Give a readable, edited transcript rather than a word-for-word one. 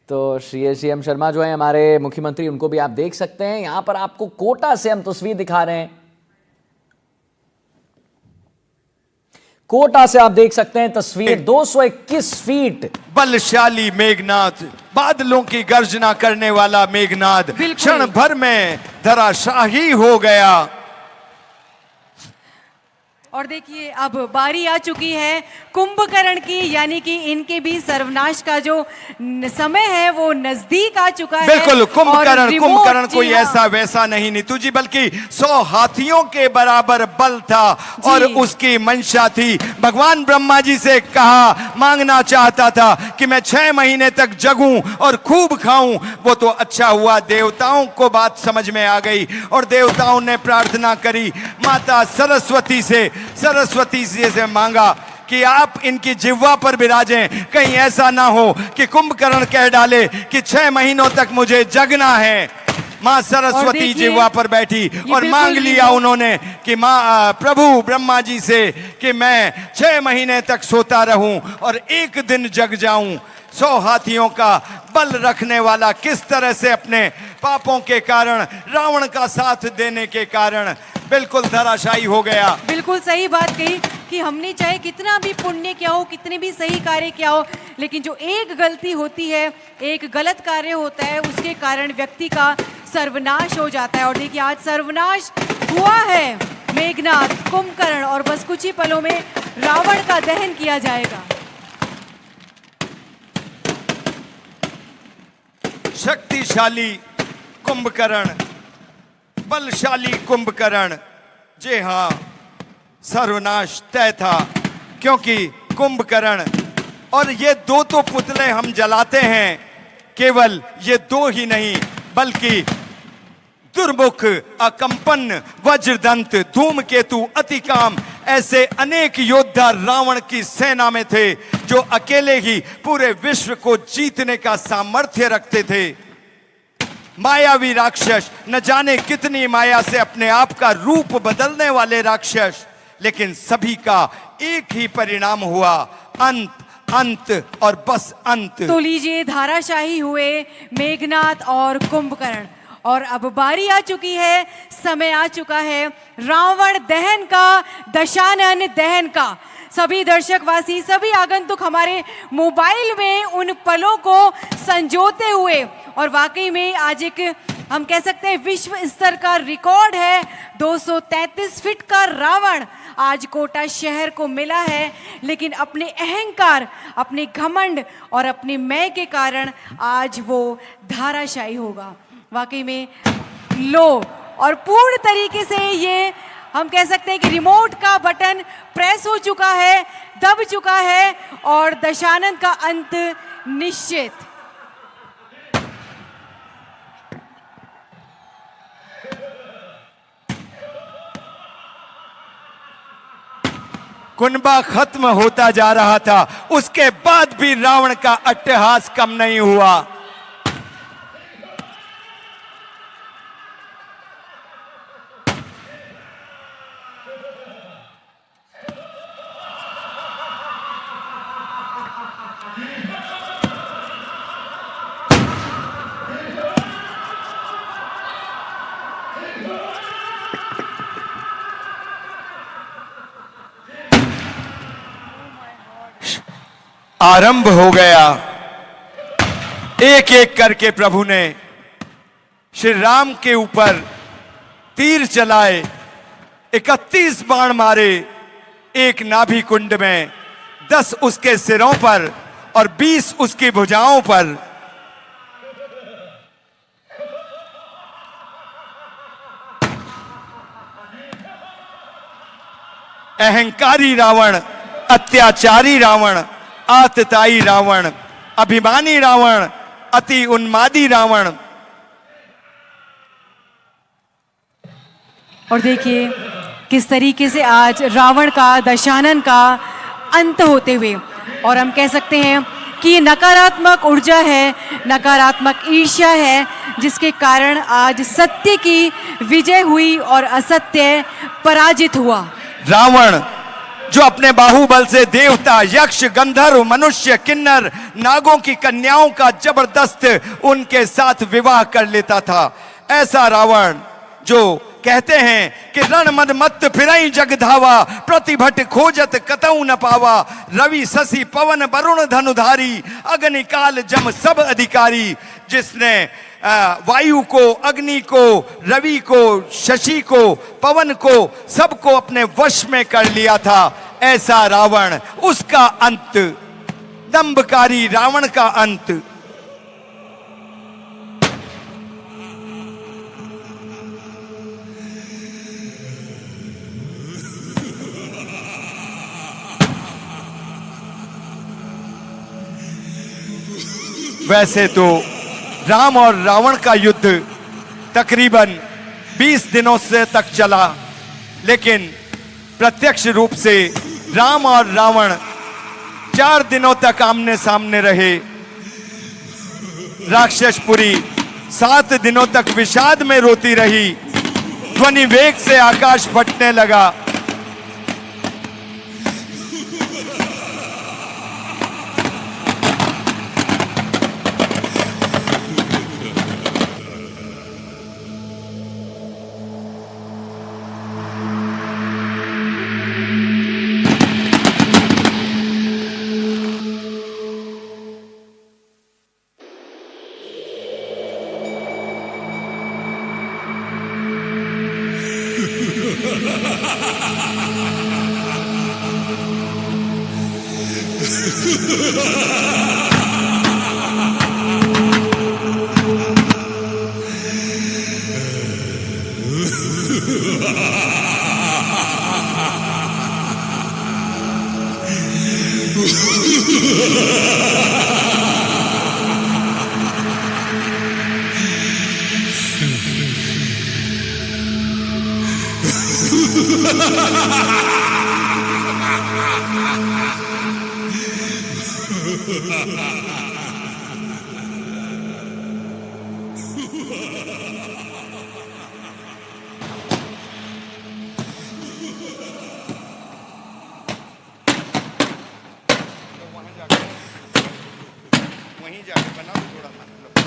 तो श्री सीएम शर्मा जो है हमारे मुख्यमंत्री, उनको भी आप देख सकते हैं। यहां पर आपको कोटा से हम तस्वीर दिखा रहे हैं। कोटा से आप देख सकते हैं तस्वीर, 221 फीट बलशाली मेघनाद, बादलों की गर्जना करने वाला मेघनाद क्षण भर में धराशाही हो गया। और देखिए अब बारी आ चुकी है कुंभकर्ण की, यानी कि इनके भी सर्वनाश का जो समय है वो नजदीक आ चुका है। बिल्कुल, कुंभकर्ण कोई ऐसा वैसा नहीं नीतू जी, बल्कि 100 हाथियों के बराबर बल था और उसकी मंशा थी। भगवान ब्रह्मा जी से कहा, मांगना चाहता था कि मैं 6 महीने तक जगूं और खूब खाऊं। वो तो अच्छा हुआ, देवताओं को बात समझ में आ गई और देवताओं ने प्रार्थना करी माता सरस्वती से मांगा कि आप इनकी जिह्वा पर विराजें। कहीं ऐसा ना हो कि कुंभकर्ण कह डाले कि 6 महीनों तक मुझे जगना है। मां सरस्वती जिह्वा पर बैठी और मांग लिया उन्होंने कि मां प्रभु ब्रह्मा जी से कि मैं 6 महीने तक सोता रहूं और एक दिन जग जाऊं। 100 हाथियों का बल रखने वाला किस तरह से अपने पापों के कारण, रावण का साथ देने के कारण बिल्कुल धराशायी हो गया। बिल्कुल सही बात कही कि हमने चाहे कितना भी पुण्य किया हो, कितने भी सही कार्य किया हो, लेकिन जो एक गलती होती है, एक गलत कार्य होता है, उसके कारण व्यक्ति का सर्वनाश हो जाता है। और देखिए आज सर्वनाश हुआ है मेघनाद, कुंभकर्ण, और बस कुछ ही पलों में रावण का दहन किया जाएगा। शक्तिशाली कुंभकर्ण, बलशाली कुंभकर्ण, जी हाँ, सर्वनाश तय था। क्योंकि कुंभकर्ण और ये 2 तो पुतले हम जलाते हैं, केवल ये 2 ही नहीं बल्कि दुर्मुख, अकंपन, वज्रदंत, धूमकेतु, अतिकाम, ऐसे अनेक योद्धा रावण की सेना में थे जो अकेले ही पूरे विश्व को जीतने का सामर्थ्य रखते थे। मायावी राक्षस, न जाने कितनी माया से अपने आप का रूप बदलने वाले राक्षस, लेकिन सभी का एक ही परिणाम हुआ, अंत, अंत और बस अंत। तो लीजिए, धाराशाही हुए मेघनाद और कुंभकर्ण, और अब बारी आ चुकी है, समय आ चुका है रावण दहन का, दशानन दहन का। सभी दर्शकवासी, सभी आगंतुक हमारे मोबाइल में उन पलों को संजोते हुए, और वाकई में आज एक हम कह सकते हैं विश्व स्तर का रिकॉर्ड है, 233 फीट का रावण आज कोटा शहर को मिला है। लेकिन अपने अहंकार, अपने घमंड और अपने मैं के कारण आज वो धाराशायी होगा। वाकई में लो, और पूर्ण तरीके से ये हम कह सकते हैं कि रिमोट का बटन प्रेस हो चुका है, दब चुका है, और दशानन का अंत निश्चित। कुनबा खत्म होता जा रहा था, उसके बाद भी रावण का अट्टहास कम नहीं हुआ। आरंभ हो गया। एक एक करके प्रभु ने श्री राम के ऊपर तीर चलाए, 31 बाण मारे, एक नाभि कुंड में, 10 उसके सिरों पर और 20 उसकी भुजाओं पर। अहंकारी रावण, अत्याचारी रावण, आतताई रावण, अभिमानी रावण, अति उन्मादी रावण। और देखिए किस तरीके से आज रावण का, दशानन का अंत होते हुए, और हम कह सकते हैं कि ये नकारात्मक ऊर्जा है, नकारात्मक ईर्ष्या है, जिसके कारण आज सत्य की विजय हुई और असत्य पराजित हुआ। रावण जो अपने बाहुबल से देवता, यक्ष, गंधर्व, मनुष्य, किन्नर, नागों की कन्याओं का जबरदस्त उनके साथ विवाह कर लेता था। ऐसा रावण जो कहते हैं कि रण मद मत फिरई जग धावा, प्रतिभट खोजत कतऊ न पावा, रवि शशि पवन वरुण धनुधारी, अग्निकाल जम सब अधिकारी। जिसने वायु को, अग्नि को, रवि को, शशि को, पवन को, सबको अपने वश में कर लिया था, ऐसा रावण, उसका अंत, दंभकारी रावण का अंत। वैसे तो राम और रावण का युद्ध तकरीबन 20 दिनों से तक चला, लेकिन प्रत्यक्ष रूप से राम और रावण 4 दिनों तक आमने सामने रहे। राक्षसपुरी 7 दिनों तक विषाद में रोती रही। ध्वनि वेग से आकाश फटने लगा। वहीं जाके बना थोड़ा सा।